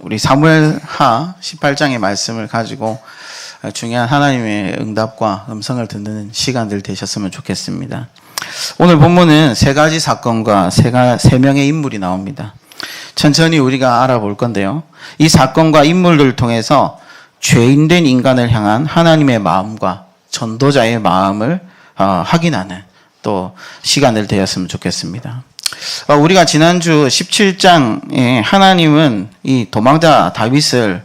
우리 사무엘하 18장의 말씀을 가지고 중요한 하나님의 응답과 음성을 듣는 시간들 되셨으면 좋겠습니다. 오늘 본문은 세 가지 사건과 세 명의 인물이 나옵니다. 천천히 우리가 알아볼 건데요. 이 사건과 인물들을 통해서 죄인된 인간을 향한 하나님의 마음과 전도자의 마음을 확인하는 또 시간을 되었으면 좋겠습니다. 우리가 지난주 17장에 하나님은 이 도망자 다윗을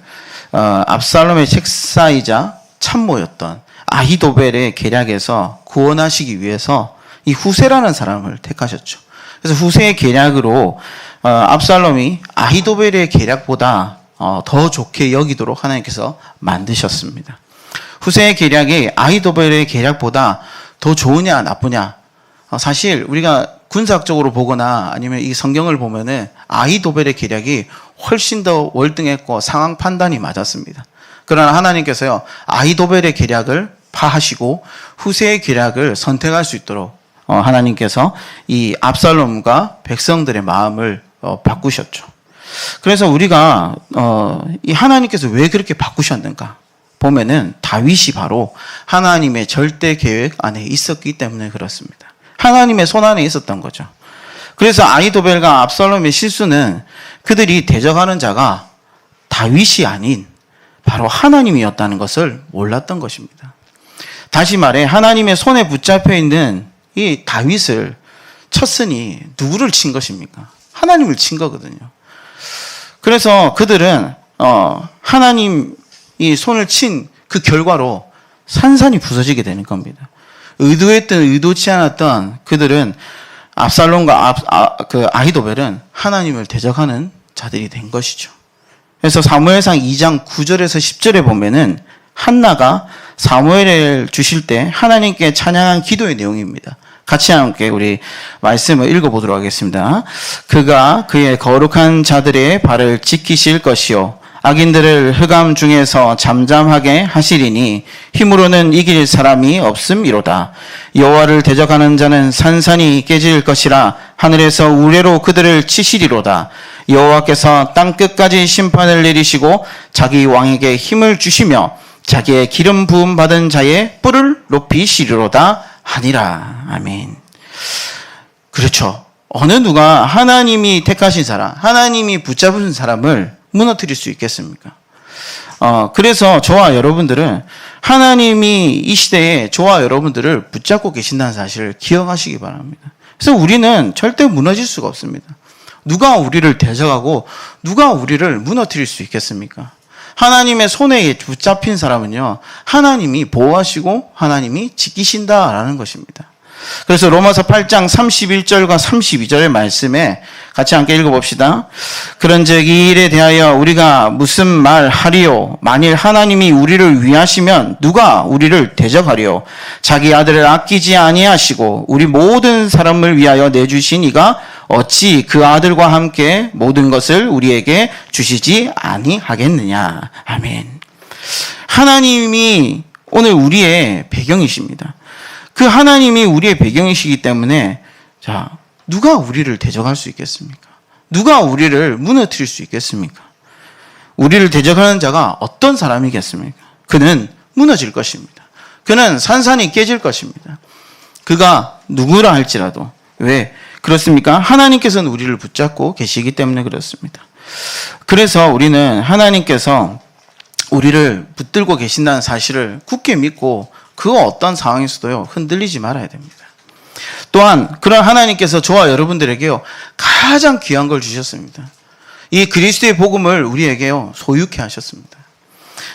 압살롬의 책사이자 참모였던 아히도벨의 계략에서 구원하시기 위해서 이 후세라는 사람을 택하셨죠. 그래서 후세의 계략으로 압살롬이 아히도벨의 계략보다 더 좋게 여기도록 하나님께서 만드셨습니다. 후세의 계략이 아히도벨의 계략보다 더 좋으냐 나쁘냐, 사실 우리가 군사적으로 보거나 아니면 이 성경을 보면은 아히도벨의 계략이 훨씬 더 월등했고 상황 판단이 맞았습니다. 그러나 하나님께서요, 아히도벨의 계략을 파하시고 후세의 계략을 선택할 수 있도록 하나님께서 이 압살롬과 백성들의 마음을 바꾸셨죠. 그래서 우리가 이 하나님께서 왜 그렇게 바꾸셨는가 보면은 다윗이 바로 하나님의 절대 계획 안에 있었기 때문에 그렇습니다. 하나님의 손 안에 있었던 거죠. 그래서 아히도벨과 압살롬의 실수는 그들이 대적하는 자가 다윗이 아닌 바로 하나님이었다는 것을 몰랐던 것입니다. 다시 말해 하나님의 손에 붙잡혀 있는 이 다윗을 쳤으니 누구를 친 것입니까? 하나님을 친 거거든요. 그래서 그들은 하나님이 손을 친 그 결과로 산산이 부서지게 되는 겁니다. 의도했든 의도치 않았던 그들은 압살롬과 아히도벨은 하나님을 대적하는 자들이 된 것이죠. 그래서 사무엘상 2장 9절에서 10절에 보면은 한나가 사무엘을 주실 때 하나님께 찬양한 기도의 내용입니다. 같이 함께 우리 말씀을 읽어보도록 하겠습니다. 그가 그의 거룩한 자들의 발을 지키실 것이요 악인들을 흑암 중에서 잠잠하게 하시리니 힘으로는 이길 사람이 없음이로다. 여호와를 대적하는 자는 산산이 깨질 것이라 하늘에서 우레로 그들을 치시리로다. 여호와께서 땅끝까지 심판을 내리시고 자기 왕에게 힘을 주시며 자기의 기름 부음 받은 자의 뿔을 높이시리로다 하니라. 아멘. 그렇죠. 어느 누가 하나님이 택하신 사람, 하나님이 붙잡은 사람을 무너뜨릴 수 있겠습니까? 그래서 저와 여러분들은 하나님이 이 시대에 저와 여러분들을 붙잡고 계신다는 사실을 기억하시기 바랍니다. 그래서 우리는 절대 무너질 수가 없습니다. 누가 우리를 대적하고 누가 우리를 무너뜨릴 수 있겠습니까? 하나님의 손에 붙잡힌 사람은요, 하나님이 보호하시고 하나님이 지키신다라는 것입니다. 그래서 로마서 8장 31절과 32절의 말씀에 같이 함께 읽어봅시다. 그런즉 이 일에 대하여 우리가 무슨 말 하리요? 만일 하나님이 우리를 위하시면 누가 우리를 대적하리요? 자기 아들을 아끼지 아니하시고 우리 모든 사람을 위하여 내주신 이가 어찌 그 아들과 함께 모든 것을 우리에게 주시지 아니하겠느냐. 아멘. 하나님이 오늘 우리의 배경이십니다. 그 하나님이 우리의 배경이시기 때문에 누가 우리를 대적할 수 있겠습니까? 누가 우리를 무너뜨릴 수 있겠습니까? 우리를 대적하는 자가 어떤 사람이겠습니까? 그는 무너질 것입니다. 그는 산산이 깨질 것입니다. 그가 누구라 할지라도. 왜 그렇습니까? 하나님께서는 우리를 붙잡고 계시기 때문에 그렇습니다. 그래서 우리는 하나님께서 우리를 붙들고 계신다는 사실을 굳게 믿고 그 어떤 상황에서도요, 흔들리지 말아야 됩니다. 또한 그런 하나님께서 저와 여러분들에게요, 가장 귀한 걸 주셨습니다. 이 그리스도의 복음을 우리에게요, 소유케 하셨습니다.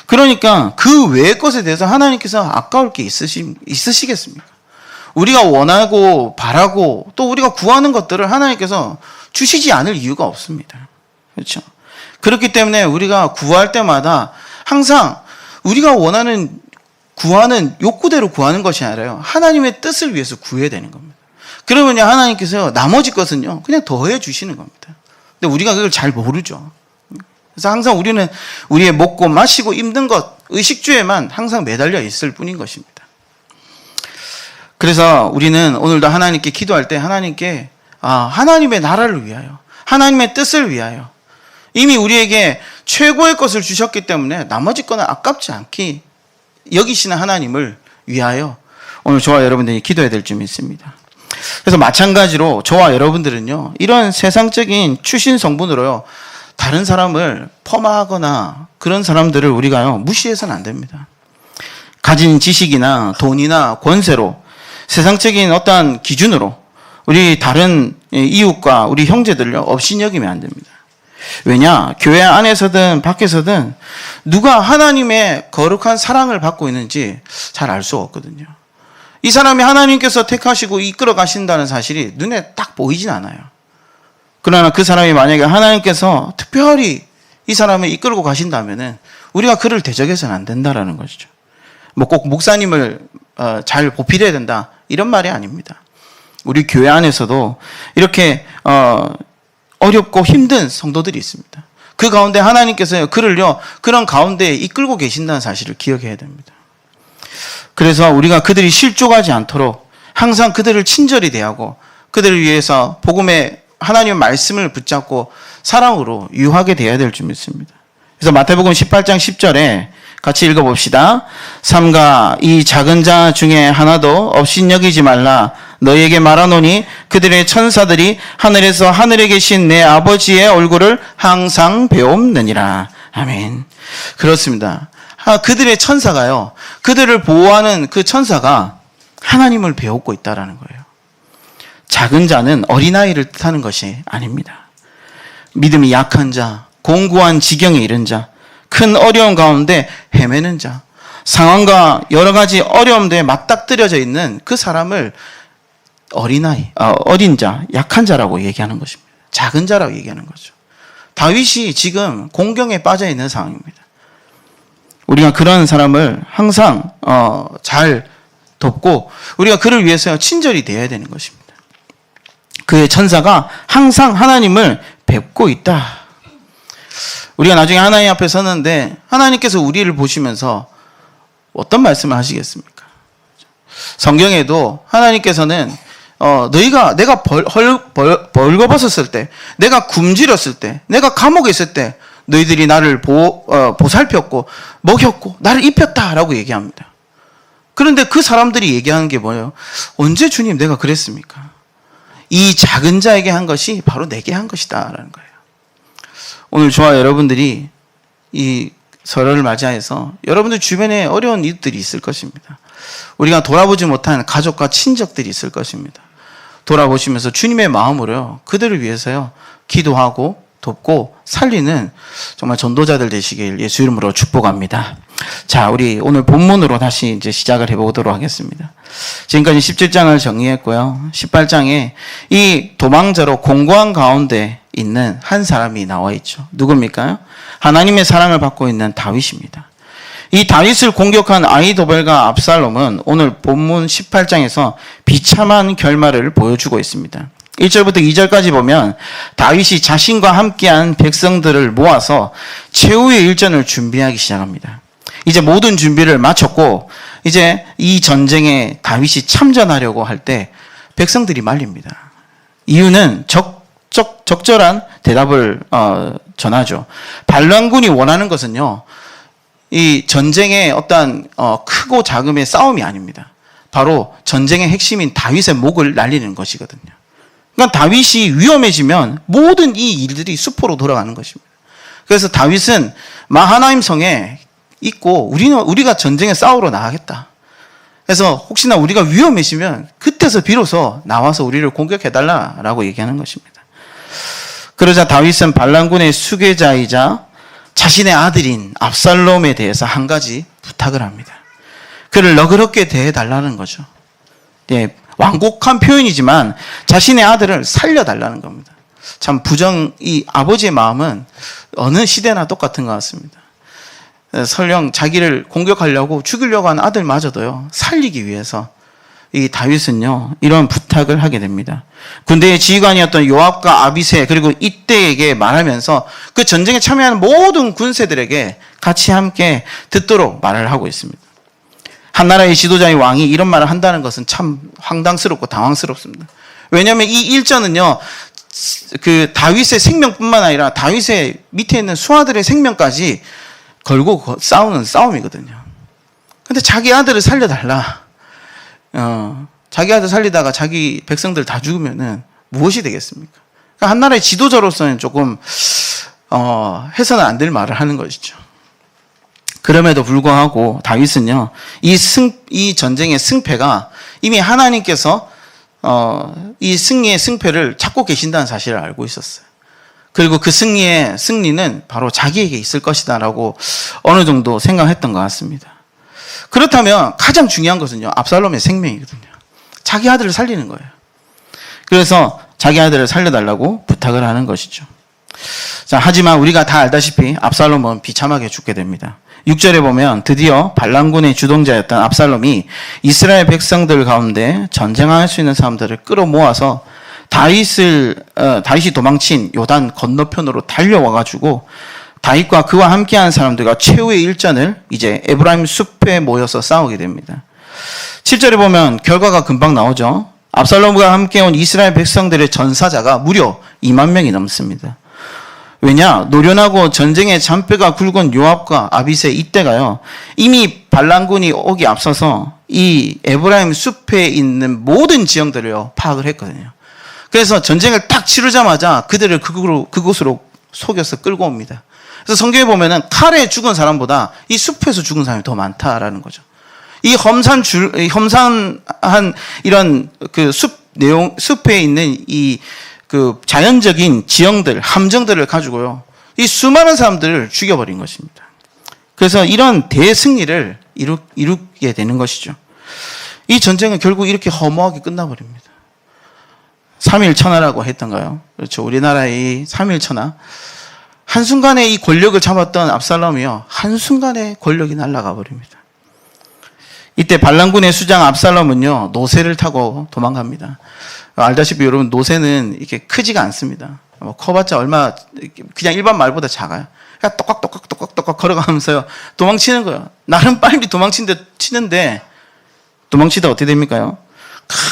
그러니까 그 외의 것에 대해서 하나님께서 아까울 게 있으시겠습니까? 우리가 원하고 바라고 또 우리가 구하는 것들을 하나님께서 주시지 않을 이유가 없습니다. 그렇죠? 그렇기 때문에 우리가 구할 때마다 항상 우리가 구하는 욕구대로 구하는 것이 아니라요, 하나님의 뜻을 위해서 구해야 되는 겁니다. 그러면요, 하나님께서 나머지 것은요, 그냥 더해 주시는 겁니다. 근데 우리가 그걸 잘 모르죠. 그래서 항상 우리는 우리의 먹고 마시고 입는 것, 의식주에만 항상 매달려 있을 뿐인 것입니다. 그래서 우리는 오늘도 하나님께 기도할 때 하나님께 하나님의 나라를 위하여, 하나님의 뜻을 위하여, 이미 우리에게 최고의 것을 주셨기 때문에 나머지 거는 아깝지 않게 여기시는 하나님을 위하여 오늘 저와 여러분들이 기도해야 될 점이 있습니다. 그래서 마찬가지로 저와 여러분들은요, 이런 세상적인 추신 성분으로요, 다른 사람을 폄하하거나 그런 사람들을 우리가요, 무시해서는 안 됩니다. 가진 지식이나 돈이나 권세로 세상적인 어떠한 기준으로 우리 다른 이웃과 우리 형제들을 업신여기면 안 됩니다. 왜냐? 교회 안에서든 밖에서든 누가 하나님의 거룩한 사랑을 받고 있는지 잘 알 수가 없거든요. 이 사람이 하나님께서 택하시고 이끌어 가신다는 사실이 눈에 딱 보이진 않아요. 그러나 그 사람이 만약에 하나님께서 특별히 이 사람을 이끌고 가신다면은 우리가 그를 대적해서는 안 된다라는 것이죠. 뭐 꼭 목사님을 잘 보필해야 된다 이런 말이 아닙니다. 우리 교회 안에서도 이렇게 어렵고 힘든 성도들이 있습니다. 그 가운데 하나님께서 그를요, 그런 가운데 이끌고 계신다는 사실을 기억해야 됩니다. 그래서 우리가 그들이 실족하지 않도록 항상 그들을 친절히 대하고 그들을 위해서 복음의 하나님의 말씀을 붙잡고 사랑으로 유하게 대해야 될 줄 믿습니다. 그래서 마태복음 18장 10절에 같이 읽어봅시다. 삼가 이 작은 자 중에 하나도 업신여기지 말라. 너희에게 말하노니 그들의 천사들이 하늘에서 하늘에 계신 내 아버지의 얼굴을 항상 배움느니라. 아멘. 그렇습니다. 그들의 천사가요, 그들을 보호하는 그 천사가 하나님을 배우고 있다라는 거예요. 작은 자는 어린아이를 뜻하는 것이 아닙니다. 믿음이 약한 자, 공고한 지경에 이른 자, 큰 어려움 가운데 헤매는 자, 상황과 여러 가지 어려움에 맞닥뜨려져 있는 그 사람을 어린아이, 어린 자, 약한 자라고 얘기하는 것입니다. 작은 자라고 얘기하는 거죠. 다윗이 지금 공경에 빠져 있는 상황입니다. 우리가 그런 사람을 항상 잘 돕고 우리가 그를 위해서 친절히 대해야 되는 것입니다. 그의 천사가 항상 하나님을 뵙고 있다. 우리가 나중에 하나님 앞에 서는데 하나님께서 우리를 보시면서 어떤 말씀을 하시겠습니까? 성경에도 하나님께서는 내가 벌거벗었을 때, 내가 굶주렸을 때, 내가 감옥에 있을 때 너희들이 나를 보살폈고 먹였고 나를 입혔다라고 얘기합니다. 그런데 그 사람들이 얘기하는 게 뭐예요? 언제 주님 내가 그랬습니까? 이 작은 자에게 한 것이 바로 내게 한 것이다라는 거예요. 오늘 저와 여러분들이 이 설을 맞이해서 여러분들 주변에 어려운 이웃들이 있을 것입니다. 우리가 돌아보지 못한 가족과 친척들이 있을 것입니다. 돌아보시면서 주님의 마음으로요, 그들을 위해서요, 기도하고 돕고 살리는 정말 전도자들 되시길 예수 이름으로 축복합니다. 자, 우리 오늘 본문으로 다시 이제 시작을 해보도록 하겠습니다. 지금까지 17장을 정리했고요. 18장에 이 도망자로 공고한 가운데 있는 한 사람이 나와 있죠. 누굽니까? 하나님의 사랑을 받고 있는 다윗입니다. 이 다윗을 공격한 아히도벨과 압살롬은 오늘 본문 18장에서 비참한 결말을 보여주고 있습니다. 1절부터 2절까지 보면 다윗이 자신과 함께한 백성들을 모아서 최후의 일전을 준비하기 시작합니다. 이제 모든 준비를 마쳤고 이제 이 전쟁에 다윗이 참전하려고 할 때 백성들이 말립니다. 이유는 적절한 대답을 전하죠. 반란군이 원하는 것은요, 이 전쟁의 어떤 크고 작음의 싸움이 아닙니다. 바로 전쟁의 핵심인 다윗의 목을 날리는 것이거든요. 그러니까 다윗이 위험해지면 모든 이 일들이 수포로 돌아가는 것입니다. 그래서 다윗은 하나님 성에 있고 우리가 전쟁에 싸우러 나가겠다. 그래서 혹시나 우리가 위험해지면 그때서 비로소 나와서 우리를 공격해달라라고 얘기하는 것입니다. 그러자 다윗은 반란군의 수괴자이자 자신의 아들인 압살롬에 대해서 한 가지 부탁을 합니다. 그를 너그럽게 대해달라는 거죠. 예, 완곡한 표현이지만 자신의 아들을 살려달라는 겁니다. 참 이 아버지의 마음은 어느 시대나 똑같은 것 같습니다. 설령 자기를 공격하려고 죽이려고 하는 아들마저도요, 살리기 위해서 이 다윗은요, 이런 부탁을 하게 됩니다. 군대의 지휘관이었던 요압과 아비새 그리고 이때에게 말하면서 그 전쟁에 참여하는 모든 군세들에게 같이 함께 듣도록 말을 하고 있습니다. 한 나라의 지도자의 왕이 이런 말을 한다는 것은 참 황당스럽고 당황스럽습니다. 왜냐하면 이 일전은요, 그 다윗의 생명뿐만 아니라 다윗의 밑에 있는 수하들의 생명까지 걸고 싸우는 싸움이거든요. 근데 자기 아들을 살려달라. 자기 아들 살리다가 자기 백성들 다 죽으면은 무엇이 되겠습니까? 그러니까 한 나라의 지도자로서는 조금 해서는 안 될 말을 하는 것이죠. 그럼에도 불구하고 다윗은요, 이 전쟁의 승패가 이미 하나님께서 이 승리의 승패를 찾고 계신다는 사실을 알고 있었어요. 그리고 그 승리는 바로 자기에게 있을 것이다라고 어느 정도 생각했던 것 같습니다. 그렇다면 가장 중요한 것은요, 압살롬의 생명이거든요. 자기 아들을 살리는 거예요. 그래서 자기 아들을 살려달라고 부탁을 하는 것이죠. 자, 하지만 우리가 다 알다시피 압살롬은 비참하게 죽게 됩니다. 6절에 보면 드디어 반란군의 주동자였던 압살롬이 이스라엘 백성들 가운데 전쟁할 수 있는 사람들을 끌어모아서 다윗이 도망친 요단 건너편으로 달려와가지고 다윗과 그와 함께한 사람들과 최후의 일전을 이제 에브라임 숲에 모여서 싸우게 됩니다. 7절에 보면 결과가 금방 나오죠. 압살롬과 함께 온 이스라엘 백성들의 전사자가 무려 2만 명이 넘습니다. 왜냐? 노련하고 전쟁의 잔뼈가 굵은 요압과 아비새 이때가요, 이미 반란군이 오기 앞서서 이 에브라임 숲에 있는 모든 지형들을 파악을 했거든요. 그래서 전쟁을 딱 치르자마자 그들을 그곳으로 속여서 끌고 옵니다. 그래서 성경에 보면은 칼에 죽은 사람보다 이 숲에서 죽은 사람이 더 많다라는 거죠. 이 험산한 이런 그 숲에 있는 이 그 자연적인 지형들, 함정들을 가지고요, 이 수많은 사람들을 죽여버린 것입니다. 그래서 이런 대승리를 이루게 되는 것이죠. 이 전쟁은 결국 이렇게 허무하게 끝나버립니다. 3일 천하라고 했던가요? 그렇죠. 우리나라의 3일 천하. 한순간에 이 권력을 잡았던 압살롬이요, 한순간에 권력이 날아가 버립니다. 이때 반란군의 수장 압살롬은요, 노새를 타고 도망갑니다. 알다시피 여러분, 노새는 이렇게 크지가 않습니다. 커봤자 얼마, 그냥 일반 말보다 작아요. 그냥 똑깍 걸어가면서요, 도망치는 거예요. 나름 빨리 도망치는데, 도망치다 어떻게 됩니까요?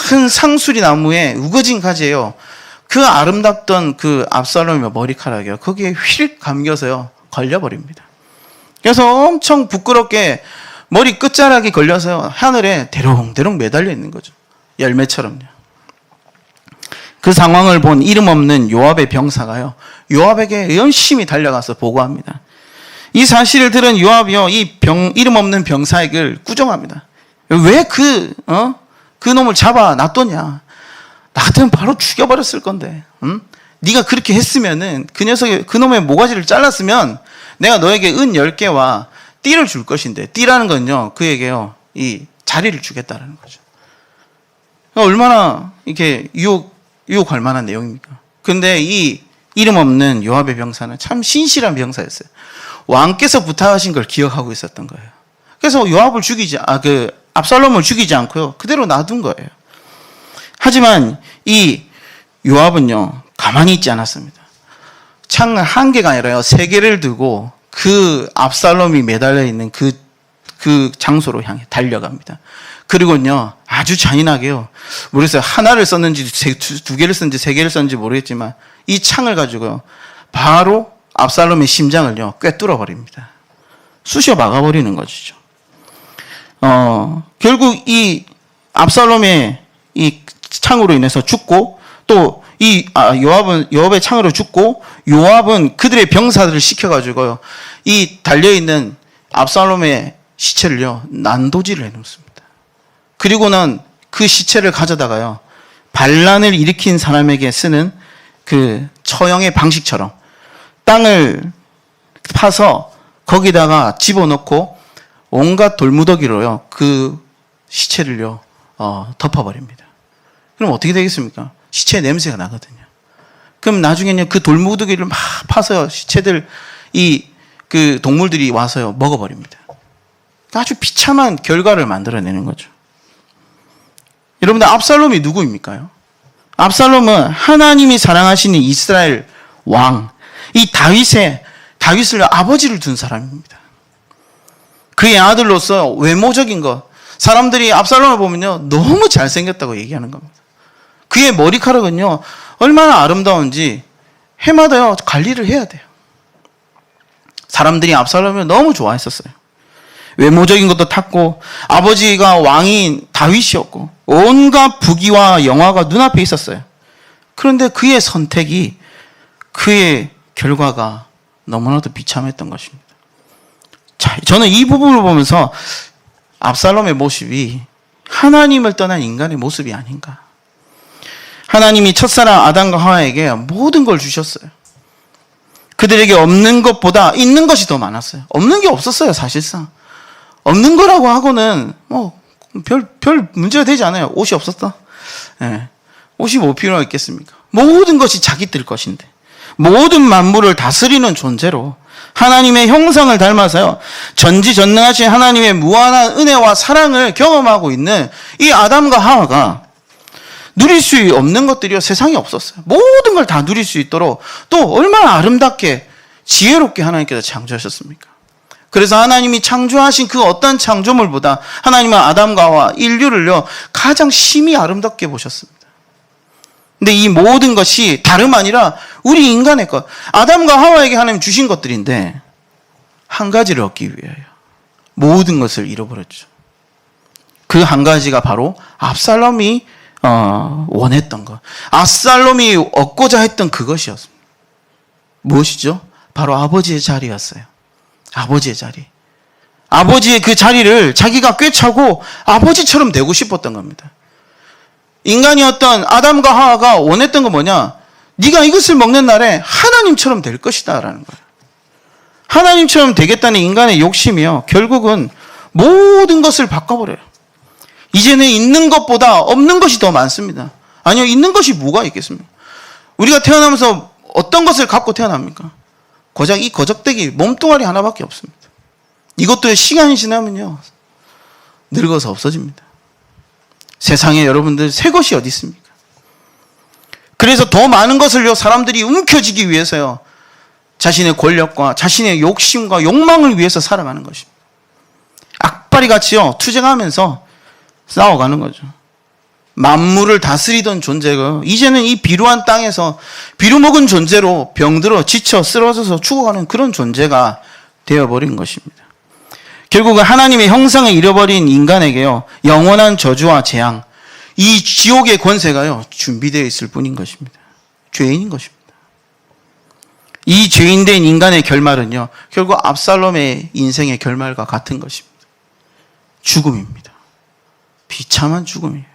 큰 상수리 나무에 우거진 가지예요. 그 아름답던 그 압살롬의 머리카락이요, 거기에 휠 감겨서요, 걸려버립니다. 그래서 엄청 부끄럽게 머리 끝자락이 걸려서요, 하늘에 대롱대롱 매달려 있는 거죠. 열매처럼요. 그 상황을 본 이름 없는 요압의 병사가요, 요압에게 열심히 달려가서 보고합니다. 이 사실을 들은 요압이요, 이름 없는 병사에게 꾸정합니다. 왜 그 놈을 잡아 놔뒀냐? 나 같으면 바로 죽여버렸을 건데, 응? 네가 그렇게 했으면은 그 놈의 모가지를 잘랐으면 내가 너에게 은 10개와 띠를 줄 것인데, 띠라는 건요, 그에게요, 이 자리를 주겠다라는 거죠. 얼마나 이렇게 유혹할 만한 내용입니까? 근데 이 이름 없는 요압의 병사는 참 신실한 병사였어요. 왕께서 부탁하신 걸 기억하고 있었던 거예요. 그래서 압살롬을 죽이지 않고요, 그대로 놔둔 거예요. 하지만 이 요압은요, 가만히 있지 않았습니다. 창을 한 개가 아니라요, 3개를 들고 그 압살롬이 매달려 있는 그 장소로 향해 달려갑니다. 그리고는요, 아주 잔인하게요, 모르겠어요, 하나를 썼는지 2개를 썼는지 3개를 썼는지 모르겠지만 이 창을 가지고요, 바로 압살롬의 심장을요, 꿰뚫어 버립니다. 쑤셔 박아버리는 것이죠. 결국 이 압살롬의 이 창으로 인해서 죽고, 또 요압의 창으로 죽고, 요압은 그들의 병사들을 시켜가지고요, 이 달려있는 압살롬의 시체를요, 난도질을 해놓습니다. 그리고는 그 시체를 가져다가요, 반란을 일으킨 사람에게 쓰는 그 처형의 방식처럼 땅을 파서 거기다가 집어넣고 온갖 돌무더기로요, 그 시체를요, 덮어버립니다. 그럼 어떻게 되겠습니까? 시체 냄새가 나거든요. 그럼 나중에는 그 돌무더기를 막 파서 시체들, 그 동물들이 와서요, 먹어버립니다. 아주 비참한 결과를 만들어내는 거죠. 여러분들, 압살롬이 누구입니까요? 압살롬은 하나님이 사랑하시는 이스라엘 왕, 이 다윗을 아버지를 둔 사람입니다. 그의 아들로서 외모적인 것, 사람들이 압살롬을 보면요, 너무 잘생겼다고 얘기하는 겁니다. 그의 머리카락은요, 얼마나 아름다운지 해마다요 관리를 해야 돼요. 사람들이 압살롬을 너무 좋아했었어요. 외모적인 것도 탔고 아버지가 왕인 다윗이었고 온갖 부귀와 영화가 눈앞에 있었어요. 그런데 그의 선택이, 그의 결과가 너무나도 비참했던 것입니다. 자, 저는 이 부분을 보면서 압살롬의 모습이 하나님을 떠난 인간의 모습이 아닌가. 하나님이 첫사랑 아담과 하와에게 모든 걸 주셨어요. 그들에게 없는 것보다 있는 것이 더 많았어요. 없는 게 없었어요, 사실상. 없는 거라고 하고는 별 문제가 되지 않아요. 옷이 없었다. 네. 옷이 뭐 필요가 있겠습니까? 모든 것이 자기들 것인데, 모든 만물을 다스리는 존재로 하나님의 형상을 닮아서요, 전지전능하신 하나님의 무한한 은혜와 사랑을 경험하고 있는 이 아담과 하와가 누릴 수 없는 것들이요, 세상에 없었어요. 모든 걸 다 누릴 수 있도록 또 얼마나 아름답게 지혜롭게 하나님께서 창조하셨습니까? 그래서 하나님이 창조하신 그 어떤 창조물보다 하나님은 아담과 하와 인류를요 가장 심히 아름답게 보셨습니다. 근데 이 모든 것이 다름 아니라 우리 인간의 것, 아담과 하와에게 하나님 주신 것들인데 한 가지를 얻기 위하여 모든 것을 잃어버렸죠. 그 한 가지가 바로 압살롬이 원했던 것, 압살롬이 얻고자 했던 그것이었습니다. 무엇이죠? 바로 아버지의 자리였어요. 아버지의 자리. 아버지의 그 자리를 자기가 꿰차고 아버지처럼 되고 싶었던 겁니다. 인간이었던 아담과 하와가 원했던 건 뭐냐? 네가 이것을 먹는 날에 하나님처럼 될 것이다 라는 거예요. 하나님처럼 되겠다는 인간의 욕심이요, 결국은 모든 것을 바꿔버려요. 이제는 있는 것보다 없는 것이 더 많습니다. 아니요, 있는 것이 뭐가 있겠습니까? 우리가 태어나면서 어떤 것을 갖고 태어납니까? 고작 이 거적대기 몸뚱아리 하나밖에 없습니다. 이것도 시간이 지나면요 늙어서 없어집니다. 세상에 여러분들 새 것이 어디 있습니까? 그래서 더 많은 것을요 사람들이 움켜쥐기 위해서요 자신의 권력과 자신의 욕심과 욕망을 위해서 살아가는 것입니다. 악바리 같이요 투쟁하면서 싸워가는 거죠. 만물을 다스리던 존재가 이제는 이 비루한 땅에서 비루먹은 존재로 병들어 지쳐 쓰러져서 죽어가는 그런 존재가 되어버린 것입니다. 결국은 하나님의 형상을 잃어버린 인간에게요 영원한 저주와 재앙, 이 지옥의 권세가요 준비되어 있을 뿐인 것입니다. 죄인인 것입니다. 이 죄인된 인간의 결말은요 결국 압살롬의 인생의 결말과 같은 것입니다. 죽음입니다. 비참한 죽음이에요.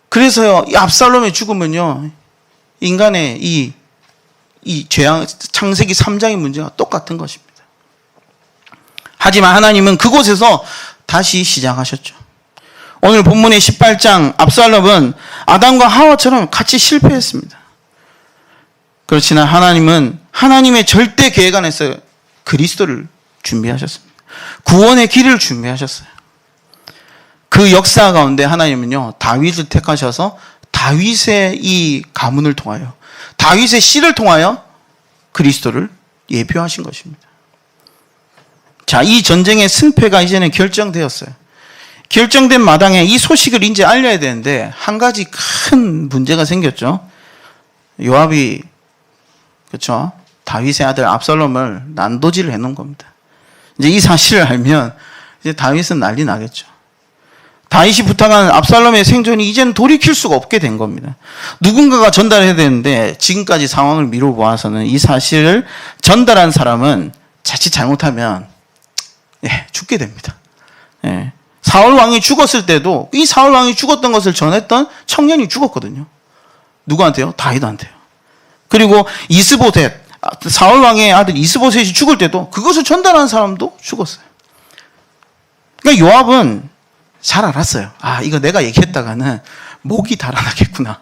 그래서요 이 압살롬의 죽음은요 인간의 이 죄악, 창세기 3장의 문제와 똑같은 것입니다. 하지만 하나님은 그곳에서 다시 시작하셨죠. 오늘 본문의 18장 압살롬은 아담과 하와처럼 같이 실패했습니다. 그렇지만 하나님은 하나님의 절대 계획 안에서 그리스도를 준비하셨습니다. 구원의 길을 준비하셨어요. 그 역사 가운데 하나님은요 다윗을 택하셔서 다윗의 이 가문을 통하여, 다윗의 씨를 통하여 그리스도를 예표하신 것입니다. 자, 이 전쟁의 승패가 이제는 결정되었어요. 결정된 마당에 이 소식을 이제 알려야 되는데 한 가지 큰 문제가 생겼죠. 요압이 그렇죠? 다윗의 아들 압살롬을 난도질을 해놓은 겁니다. 이제 이 사실을 알면 이제 다윗은 난리 나겠죠. 다윗이 부탁한 압살롬의 생존이 이제는 돌이킬 수가 없게 된 겁니다. 누군가가 전달해야 되는데 지금까지 상황을 미뤄보아서는 이 사실을 전달한 사람은 자칫 잘못하면 죽게 됩니다. 사울 왕이 죽었을 때도 이 사울 왕이 죽었던 것을 전했던 청년이 죽었거든요. 누구한테요? 다윗한테요. 그리고 이스보셋, 사울 왕의 아들 이스보셋이 죽을 때도 그것을 전달한 사람도 죽었어요. 그러니까 요압은 잘 알았어요. 아, 이거 내가 얘기했다가는 목이 달아나겠구나.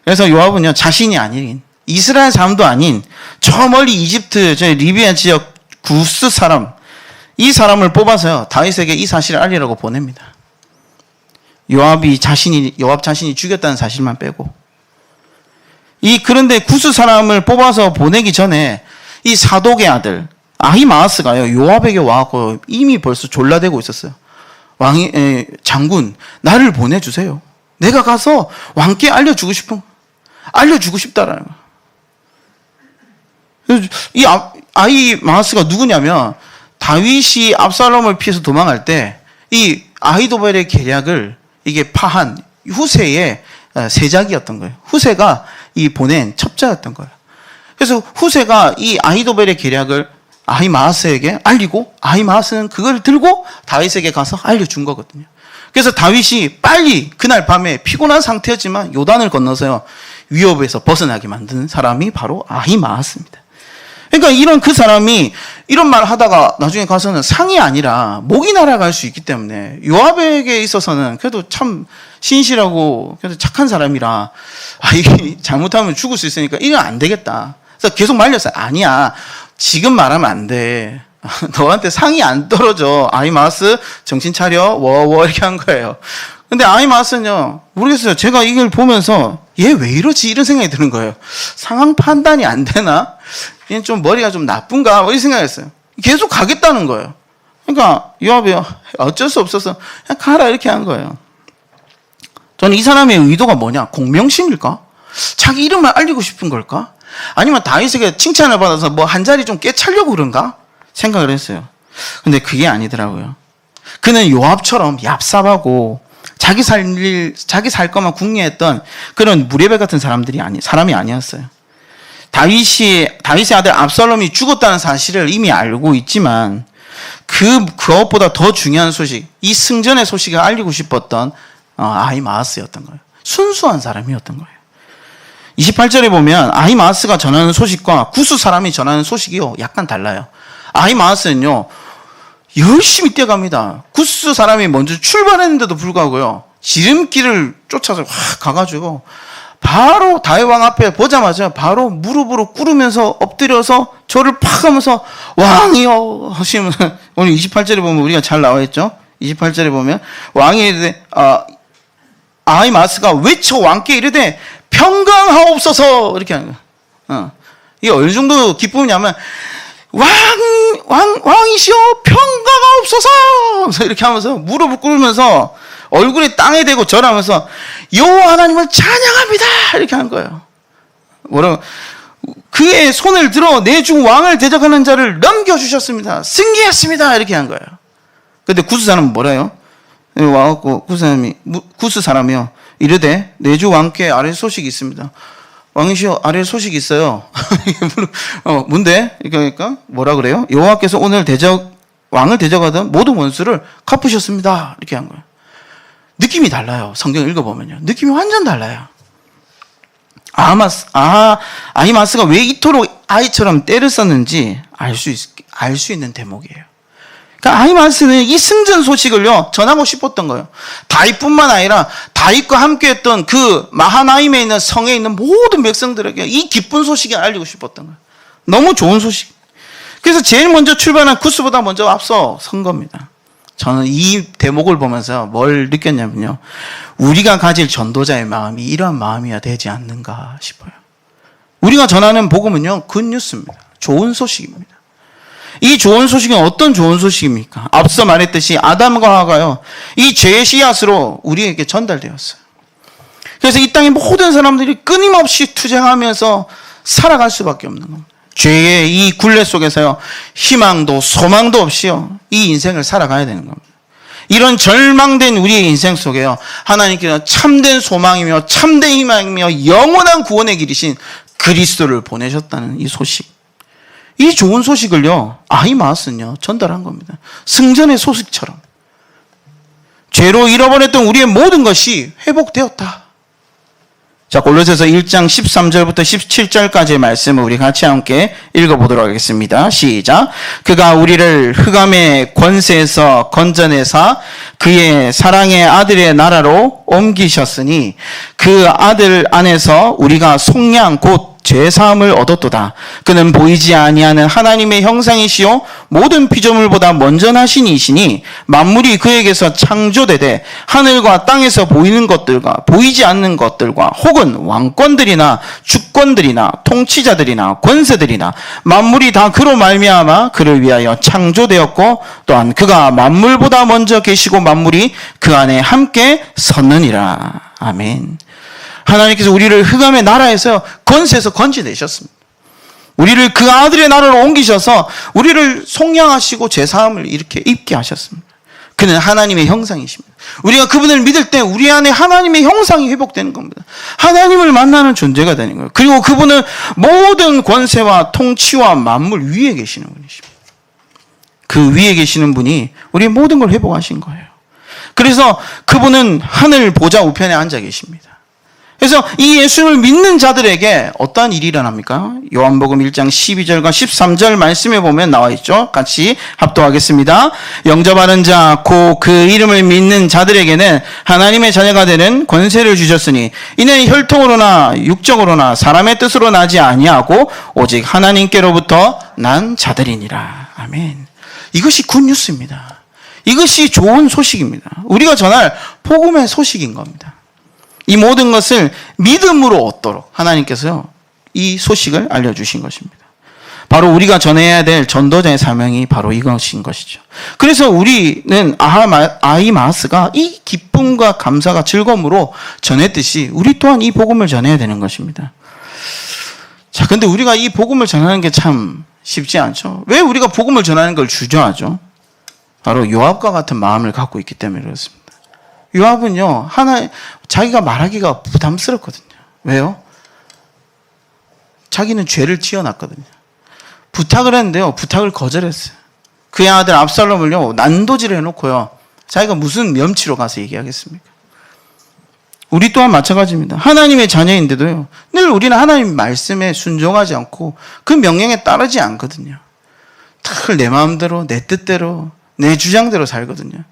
그래서 요압은요 자신이 아닌 이스라엘 사람도 아닌 저 멀리 이집트 저 리비아 지역 구스 사람, 이 사람을 뽑아서요 다윗에게 이 사실을 알리라고 보냅니다. 요압 자신이 죽였다는 사실만 빼고. 그런데 구스 사람을 뽑아서 보내기 전에 이 사독의 아들 아히마아스가요 요압에게 와서 이미 벌써 졸라대고 있었어요. 장군, 나를 보내주세요. 내가 가서 왕께 알려주고 싶다라는 거예요. 이 아히마아스가 누구냐면 다윗이 압살롬을 피해서 도망갈 때 이 아히도벨의 계략을 이게 파한 후세의 세작이었던 거예요. 후세가 이 보낸 첩자였던 거예요. 그래서 후세가 이 아히도벨의 계략을 아히마아스에게 알리고 아히마아스는 그걸 들고 다윗에게 가서 알려준 거거든요. 그래서 다윗이 빨리 그날 밤에 피곤한 상태였지만 요단을 건너서요 위협에서 벗어나게 만든 사람이 바로 아히마아스입니다. 그러니까 이런 그 사람이 이런 말 하다가 나중에 가서는 상이 아니라 목이 날아갈 수 있기 때문에 요압에게 있어서는 그래도 참 신실하고 그래도 착한 사람이라 이게 잘못하면 죽을 수 있으니까 이건 안 되겠다. 그래서 계속 말렸어요. 아니야. 지금 말하면 안 돼. 너한테 상이 안 떨어져. 아히마아스 정신 차려. 워워 이렇게 한 거예요. 근데 아히마아스는요. 모르겠어요. 제가 이걸 보면서 얘 왜 이러지? 이런 생각이 드는 거예요. 상황 판단이 안 되나? 얘는 좀 머리가 좀 나쁜가? 뭐 이 생각했어요. 계속 가겠다는 거예요. 그러니까 요압이 어쩔 수 없어서 그냥 가라 이렇게 한 거예요. 저는 이 사람의 의도가 뭐냐? 공명심일까? 자기 이름을 알리고 싶은 걸까? 아니면 다윗에게 칭찬을 받아서 뭐 한 자리 좀 깨차려고 그런가? 생각을 했어요. 근데 그게 아니더라고요. 그는 요압처럼 얍삽하고 자기 살 것만 궁리했던 그런 무레배 같은 사람이 아니었어요. 다윗의 아들 압살롬이 죽었다는 사실을 이미 알고 있지만 그것보다 더 중요한 소식, 이 승전의 소식을 알리고 싶었던 아히마아스였던 거예요. 순수한 사람이었던 거예요. 28절에 보면 아히마아스가 전하는 소식과 구스 사람이 전하는 소식이요 약간 달라요. 아히마아스는요 열심히 뛰어갑니다. 구스 사람이 먼저 출발했는데도 불구하고요 지름길을 쫓아서 확 가가지고 바로 다윗 왕 앞에 보자마자 바로 무릎으로 꿇으면서 엎드려서 절을 팍 하면서 왕이여 하시면 오늘 28절에 보면 우리가 잘 나와 있죠. 28절에 보면 왕이 이르되 아히마아스가 외쳐 왕께 이르되 평강하옵소서 이렇게 하는 거예요. 이게 어느 정도 기쁨이냐면 왕이시여 평강하옵소서 이렇게 하면서 무릎을 꿇으면서 얼굴이 땅에 대고 절하면서 여호와 하나님을 찬양합니다 이렇게 한 거예요. 뭐라고? 그의 손을 들어 내 중 왕을 대적하는 자를 넘겨주셨습니다. 승리했습니다 이렇게 한 거예요. 근데 구스 사람은 뭐래요? 와갖고 구스 사람이요 이르되 내 주 왕께 아래 소식이 있습니다. 왕이시여 아래 소식이 있어요. 뭔데? 그러니까 뭐라 그래요? 여호와께서 오늘 왕을 대적하던 모든 원수를 갚으셨습니다 이렇게 한 거예요. 느낌이 달라요. 성경 읽어보면요. 느낌이 완전 달라요. 아히마아스가 왜 이토록 아이처럼 때를 썼는지 알 수 있는 대목이에요. 그러니까 아히마아스는 이 승전 소식을요 전하고 싶었던 거예요. 다윗뿐만 아니라 다윗과 함께했던 그 마하나임에 있는 성에 있는 모든 백성들에게 이 기쁜 소식을 알리고 싶었던 거예요. 너무 좋은 소식. 그래서 제일 먼저 출발한 구스보다 먼저 앞서 선 겁니다. 저는 이 대목을 보면서 뭘 느꼈냐면요. 우리가 가질 전도자의 마음이 이러한 마음이어야 되지 않는가 싶어요. 우리가 전하는 복음은요. 굿뉴스입니다. 좋은 소식입니다. 이 좋은 소식은 어떤 좋은 소식입니까? 앞서 말했듯이 아담과 하와가요. 이 죄의 씨앗으로 우리에게 전달되었어요. 그래서 이 땅의 모든 사람들이 끊임없이 투쟁하면서 살아갈 수밖에 없는 겁니다. 죄의 이 굴레 속에서요. 희망도 소망도 없이요. 이 인생을 살아가야 되는 겁니다. 이런 절망된 우리의 인생 속에요. 하나님께서 참된 소망이며 참된 희망이며 영원한 구원의 길이신 그리스도를 보내셨다는 이 소식. 이 좋은 소식을요. 아히마아스는요. 전달한 겁니다. 승전의 소식처럼. 죄로 잃어버렸던 우리의 모든 것이 회복되었다. 자, 골로새서 1장 13절부터 17절까지의 말씀을 우리 같이 함께 읽어보도록 하겠습니다. 시작. 그가 우리를 흑암의 권세에서 건져내사 그의 사랑의 아들의 나라로 옮기셨으니 그 아들 안에서 우리가 속량 곧 죄 사함을 얻었도다. 그는 보이지 아니하는 하나님의 형상이시요 모든 피조물보다 먼저 나신 이시니 만물이 그에게서 창조되되 하늘과 땅에서 보이는 것들과 보이지 않는 것들과 혹은 왕권들이나 주권들이나 통치자들이나 권세들이나 만물이 다 그로 말미암아 그를 위하여 창조되었고 또한 그가 만물보다 먼저 계시고 만물이 그 안에 함께 섰느니라. 아멘. 하나님께서 우리를 흑암의 나라에서 권세에서 건져내셨습니다. 우리를 그 아들의 나라로 옮기셔서 우리를 속량하시고 제사함을 이렇게 입게 하셨습니다. 그는 하나님의 형상이십니다. 우리가 그분을 믿을 때 우리 안에 하나님의 형상이 회복되는 겁니다. 하나님을 만나는 존재가 되는 거예요. 그리고 그분은 모든 권세와 통치와 만물 위에 계시는 분이십니다. 그 위에 계시는 분이 우리의 모든 걸 회복하신 거예요. 그래서 그분은 하늘 보좌 우편에 앉아 계십니다. 그래서 이 예수를 믿는 자들에게 어떠한 일이 일어납니까? 요한복음 1장 12절과 13절 말씀에 보면 나와 있죠. 같이 합독하겠습니다. 영접하는 자, 곧 그 이름을 믿는 자들에게는 하나님의 자녀가 되는 권세를 주셨으니 이는 혈통으로나 육적으로나 사람의 뜻으로 나지 아니하고 오직 하나님께로부터 난 자들이니라. 아멘. 이것이 굿뉴스입니다. 이것이 좋은 소식입니다. 우리가 전할 복음의 소식인 겁니다. 이 모든 것을 믿음으로 얻도록 하나님께서요, 이 소식을 알려주신 것입니다. 바로 우리가 전해야 될 전도자의 사명이 바로 이것인 것이죠. 그래서 우리는 아이마스가 이 기쁨과 감사가 즐거움으로 전했듯이 우리 또한 이 복음을 전해야 되는 것입니다. 자, 근데 우리가 이 복음을 전하는 게 참 쉽지 않죠. 왜 우리가 복음을 전하는 걸 주저하죠? 바로 요압과 같은 마음을 갖고 있기 때문에 그렇습니다. 요압은요, 자기가 말하기가 부담스럽거든요. 왜요? 자기는 죄를 지어놨거든요. 부탁을 했는데요, 부탁을 거절했어요. 그의 아들 압살롬을요, 난도질을 해놓고요, 자기가 무슨 면치로 가서 얘기하겠습니까? 우리 또한 마찬가지입니다. 하나님의 자녀인데도요, 늘 우리는 하나님 말씀에 순종하지 않고 그 명령에 따르지 않거든요. 늘 내 마음대로, 내 뜻대로, 내 주장대로 살거든요.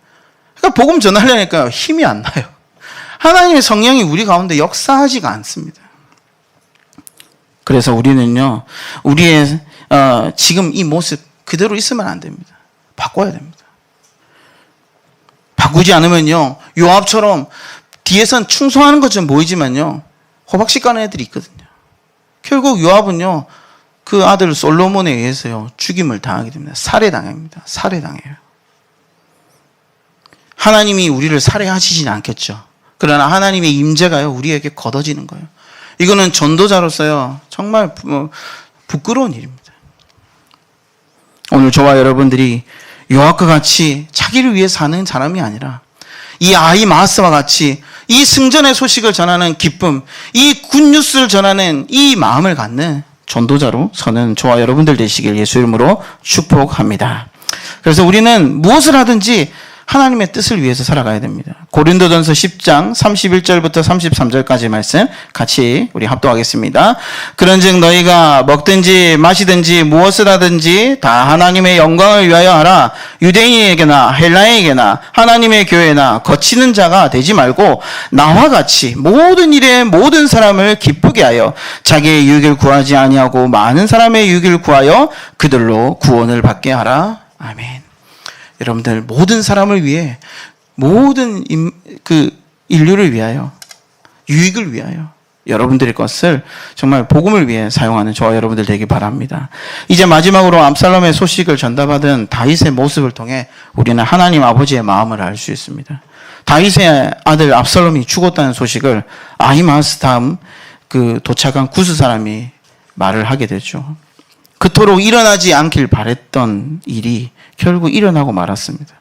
그러니까 복음 전하려니까 힘이 안 나요. 하나님의 성령이 우리 가운데 역사하지가 않습니다. 그래서 우리는요, 우리의 지금 이 모습 그대로 있으면 안 됩니다. 바꿔야 됩니다. 바꾸지 않으면요, 요압처럼 뒤에선 충성하는 것처럼 보이지만요, 호박씨 까는 애들이 있거든요. 결국 요압은요, 그 아들 솔로몬에 의해서요, 죽임을 당하게 됩니다. 살해당합니다. 살해당해요. 하나님이 우리를 살해하시진 않겠죠. 그러나 하나님의 임재가요, 우리에게 걷어지는 거예요. 이거는 전도자로서요, 정말 부끄러운 일입니다. 오늘 저와 여러분들이 요압과 같이 자기를 위해 사는 사람이 아니라 이 아이마스와 같이 이 승전의 소식을 전하는 기쁨, 이 굿뉴스를 전하는 이 마음을 갖는 전도자로 서는 저와 여러분들 되시길 예수 이름으로 축복합니다. 그래서 우리는 무엇을 하든지 하나님의 뜻을 위해서 살아가야 됩니다. 고린도전서 10장 31절부터 33절까지 말씀 같이 우리 합독하겠습니다. 그런즉 너희가 먹든지 마시든지 무엇을 하든지 다 하나님의 영광을 위하여 하라. 유대인에게나 헬라인에게나 하나님의 교회나 거치는 자가 되지 말고 나와 같이 모든 일에 모든 사람을 기쁘게 하여 자기의 유익을 구하지 아니하고 많은 사람의 유익을 구하여 그들로 구원을 받게 하라. 아멘. 여러분들 모든 사람을 위해 모든 인류를 위하여 유익을 위하여 여러분들의 것을 정말 복음을 위해 사용하는 저와 여러분들 되기 바랍니다. 이제 마지막으로 압살롬의 소식을 전달받은 다윗의 모습을 통해 우리는 하나님 아버지의 마음을 알 수 있습니다. 다윗의 아들 압살롬이 죽었다는 소식을 아히마스 다음 도착한 구스 사람이 말을 하게 되죠. 그토록 일어나지 않길 바랬던 일이 결국 일어나고 말았습니다.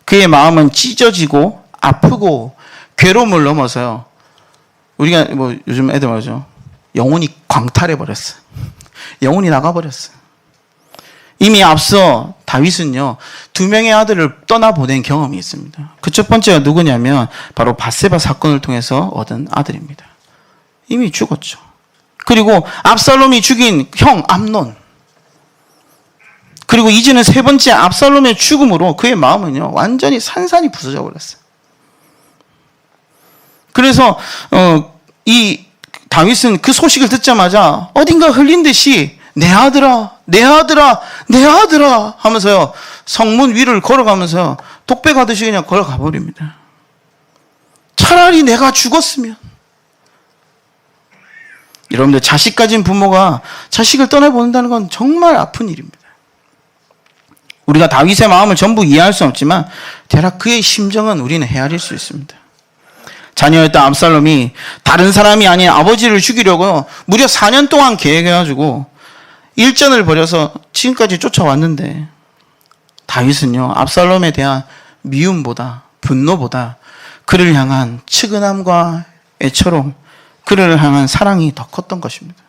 그의 마음은 찢어지고 아프고 괴로움을 넘어서요, 우리가 요즘 애들 말하죠, 영혼이 광탈해버렸어요. 영혼이 나가버렸어요. 이미 앞서 다윗은요, 2명의 아들을 떠나보낸 경험이 있습니다. 그 첫 번째가 누구냐면 바로 밧세바 사건을 통해서 얻은 아들입니다. 이미 죽었죠. 그리고 압살롬이 죽인 형 암논, 그리고 이제는 세 번째 압살롬의 죽음으로 그의 마음은요, 완전히 산산이 부서져 버렸어요. 그래서 이 다윗은 그 소식을 듣자마자 어딘가 흘린 듯이 내 아들아, 내 아들아, 내 아들아 하면서요, 성문 위를 걸어가면서 독백하듯이 그냥 걸어가 버립니다. 차라리 내가 죽었으면. 여러분들, 자식 가진 부모가 자식을 떠나보낸다는 건 정말 아픈 일입니다. 우리가 다윗의 마음을 전부 이해할 수 없지만 대략 그의 심정은 우리는 헤아릴 수 있습니다. 자녀였던 압살롬이 다른 사람이 아닌 아버지를 죽이려고 무려 4년 동안 계획해가지고 일전을 벌여서 지금까지 쫓아왔는데, 다윗은요, 압살롬에 대한 미움보다, 분노보다 그를 향한 측은함과 애처럼, 그를 향한 사랑이 더 컸던 것입니다.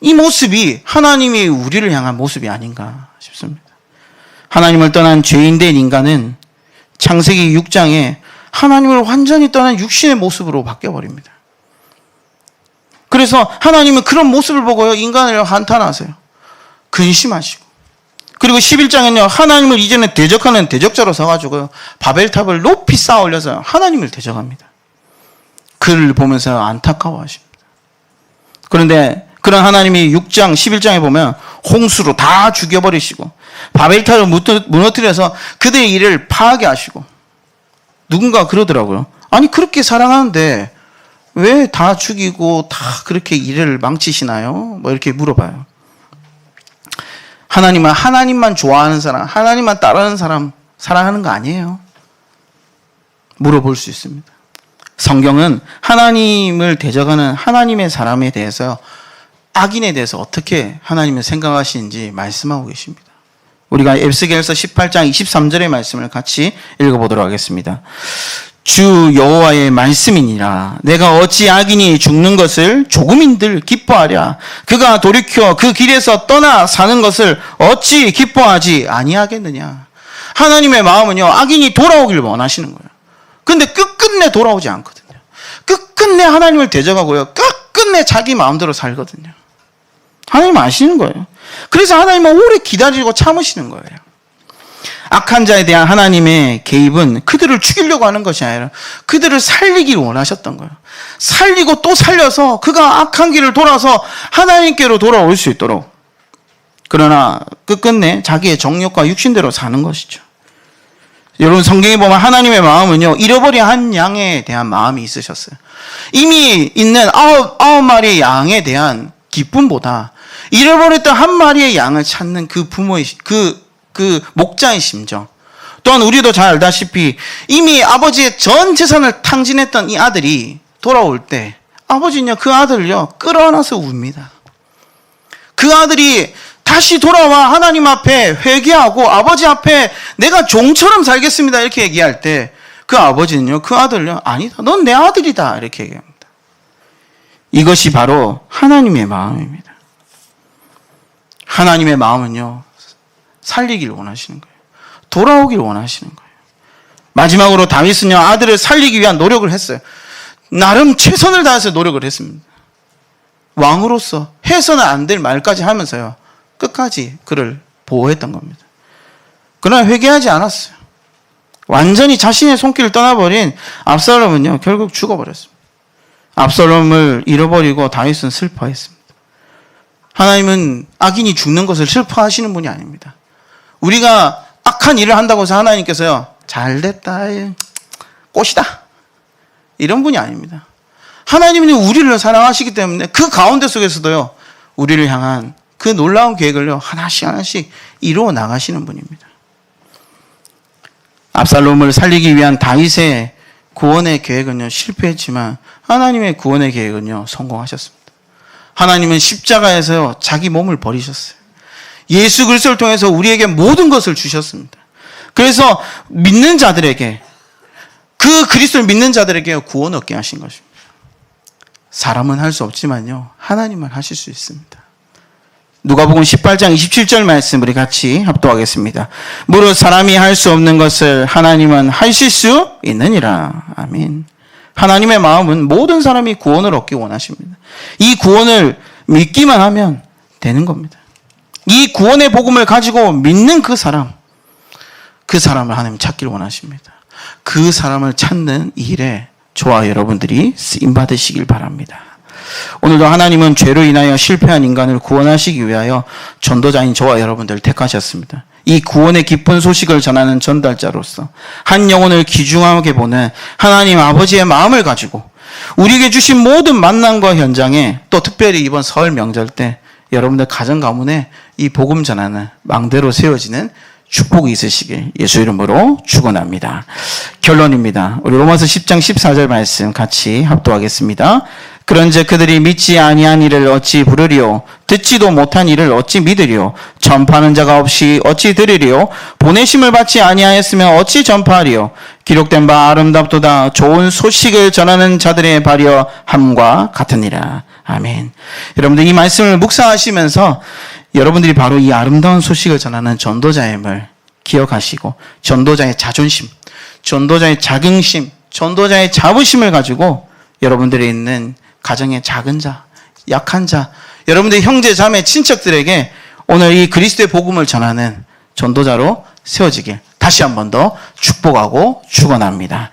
이 모습이 하나님이 우리를 향한 모습이 아닌가 싶습니다. 하나님을 떠난 죄인된 인간은 창세기 6장에 하나님을 완전히 떠난 육신의 모습으로 바뀌어버립니다. 그래서 하나님은 그런 모습을 보고요, 인간을 한탄하세요. 근심하시고. 그리고 11장에는요, 하나님을 이제는 대적하는 대적자로 서가지고요, 바벨탑을 높이 쌓아 올려서 하나님을 대적합니다. 그를 보면서 안타까워하십니다. 그런데 그런 하나님이 6장, 11장에 보면 홍수로 다 죽여버리시고 바벨탑을 무너뜨려서 그들의 일을 파하게 하시고, 누군가 그러더라고요. 아니, 그렇게 사랑하는데 왜 다 죽이고 다 그렇게 일을 망치시나요? 뭐 이렇게 물어봐요. 하나님은 하나님만 좋아하는 사람, 하나님만 따르는 사람 사랑하는 거 아니에요? 물어볼 수 있습니다. 성경은 하나님을 대적하는 하나님의 사람에 대해서, 악인에 대해서 어떻게 하나님은 생각하시는지 말씀하고 계십니다. 우리가 에스겔서 18장 23절의 말씀을 같이 읽어보도록 하겠습니다. 주 여호와의 말씀이니라. 내가 어찌 악인이 죽는 것을 조금인들 기뻐하랴. 그가 돌이켜 그 길에서 떠나 사는 것을 어찌 기뻐하지 아니하겠느냐. 하나님의 마음은요, 악인이 돌아오길 원하시는 거예요. 근데 끝끝내 돌아오지 않거든요. 끝끝내 하나님을 대적하고요, 끝끝내 자기 마음대로 살거든요. 하나님 아시는 거예요. 그래서 하나님은 오래 기다리고 참으시는 거예요. 악한 자에 대한 하나님의 개입은 그들을 죽이려고 하는 것이 아니라 그들을 살리길 원하셨던 거예요. 살리고 또 살려서 그가 악한 길을 돌아서 하나님께로 돌아올 수 있도록. 그러나 끝끝내 자기의 정욕과 육신대로 사는 것이죠. 여러분, 성경에 보면 하나님의 마음은요, 잃어버린 한 양에 대한 마음이 있으셨어요. 이미 있는 아홉 마리의 양에 대한 기쁨보다 잃어버렸던 한 마리의 양을 찾는 그 부모의 그 목자의 심정. 또한 우리도 잘 알다시피 이미 아버지의 전 재산을 탕진했던 이 아들이 돌아올 때 아버지는요, 그 아들을요, 끌어안아서 웁니다. 그 아들이 다시 돌아와 하나님 앞에 회개하고 아버지 앞에 내가 종처럼 살겠습니다 이렇게 얘기할 때, 그 아버지는요, 그 아들을요, 아니다, 넌 내 아들이다 이렇게 얘기합니다. 이것이 바로 하나님의 마음입니다. 하나님의 마음은요, 살리길 원하시는 거예요. 돌아오길 원하시는 거예요. 마지막으로 다윗은요, 아들을 살리기 위한 노력을 했어요. 나름 최선을 다해서 노력을 했습니다. 왕으로서 해서는 안 될 말까지 하면서요, 끝까지 그를 보호했던 겁니다. 그러나 회개하지 않았어요. 완전히 자신의 손길을 떠나버린 압살롬은요, 결국 죽어버렸습니다. 압살롬을 잃어버리고 다윗은 슬퍼했습니다. 하나님은 악인이 죽는 것을 슬퍼하시는 분이 아닙니다. 우리가 악한 일을 한다고 해서 하나님께서요, 잘됐다, 꽃이다, 이런 분이 아닙니다. 하나님은 우리를 사랑하시기 때문에 그 가운데 속에서도요, 우리를 향한 그 놀라운 계획을요, 하나씩 하나씩 이루어 나가시는 분입니다. 압살롬을 살리기 위한 다윗의 구원의 계획은요, 실패했지만 하나님의 구원의 계획은요, 성공하셨습니다. 하나님은 십자가에서요, 자기 몸을 버리셨어요. 예수 그리스도를 통해서 우리에게 모든 것을 주셨습니다. 그래서 믿는 자들에게, 그 그리스도를 믿는 자들에게 구원 얻게 하신 것입니다. 사람은 할 수 없지만요, 하나님은 하실 수 있습니다. 누가복음 18장 27절 말씀 우리 같이 합독하겠습니다. 무릇 사람이 할 수 없는 것을 하나님은 하실 수 있느니라. 아멘. 하나님의 마음은 모든 사람이 구원을 얻기 원하십니다. 이 구원을 믿기만 하면 되는 겁니다. 이 구원의 복음을 가지고 믿는 그 사람을 하나님 찾기를 원하십니다. 그 사람을 찾는 일에 저와 여러분들이 쓰임 받으시길 바랍니다. 오늘도 하나님은 죄로 인하여 실패한 인간을 구원하시기 위하여 전도자인 저와 여러분들을 택하셨습니다. 이 구원의 기쁜 소식을 전하는 전달자로서 한 영혼을 귀중하게 보는 하나님 아버지의 마음을 가지고 우리에게 주신 모든 만남과 현장에 또 특별히 이번 설 명절 때 여러분들 가정 가문에 이 복음 전하는 망대로 세워지는 축복이 있으시길 예수 이름으로 축원합니다. 결론입니다. 우리 로마서 10장 14절 말씀 같이 합독하겠습니다. 그런즉 그들이 믿지 아니한 이를 어찌 부르리요 듣지도 못한 이를 어찌 믿으리요 전파하는 자가 없이 어찌 들으리요 보내심을 받지 아니하였으면 어찌 전파하리요 기록된 바 아름답도다 좋은 소식을 전하는 자들의 발효함과 같으니라. 아멘. 여러분들 이 말씀을 묵상하시면서 여러분들이 바로 이 아름다운 소식을 전하는 전도자임을 기억하시고 전도자의 자존심, 전도자의 자긍심, 전도자의 자부심을 가지고 여러분들이 있는 가정의 작은 자, 약한 자, 여러분들의 형제, 자매, 친척들에게 오늘 이 그리스도의 복음을 전하는 전도자로 세워지길 다시 한 번 더 축복하고 축원합니다.